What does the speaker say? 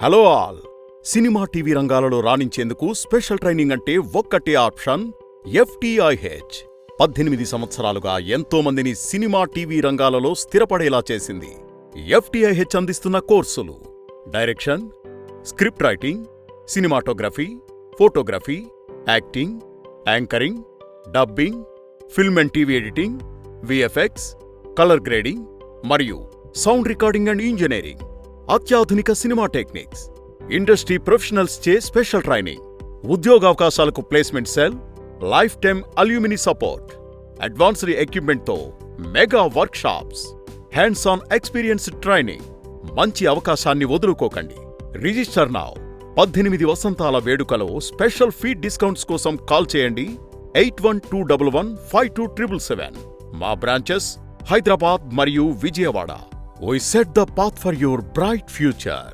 Hello all. Cinema TV రంగాలలో రాణించేందుకు special training అంటే ఒక్కటే ఆప్షన్ FTIH. 18 సంవత్సరాలుగా ఎంతో మందిని సినిమా టీవీ రంగాలలో స్థిరపడేలా చేసింది. FTIH అందిస్తున్న courses: direction, script writing, cinematography, photography, acting, anchoring, dubbing, film and TV editing, VFX, colour grading మరియు సౌండ్ రికార్డింగ్ అండ్ ఇంజనీరింగ్, అత్యాధునిక సినిమా టెక్నిక్స్, ఇండస్ట్రీ ప్రొఫెషనల్స్ చే స్పెషల్ ట్రైనింగ్, ఉద్యోగావకాశాలకు placement cell, lifetime alumni support, advanced ఎక్విప్మెంట్తో mega workshops, hands on experienced training. మంచి అవకాశాన్ని వదులుకోకండి. Register now. 18 వసంతాల వేడుకలో స్పెషల్ ఫీడ్ డిస్కౌంట్స్ కోసం కాల్ చేయండి 8121152777. మా బ్రాంచెస్ హైదరాబాద్ మరియు Vijayawada. We set the path for your bright future.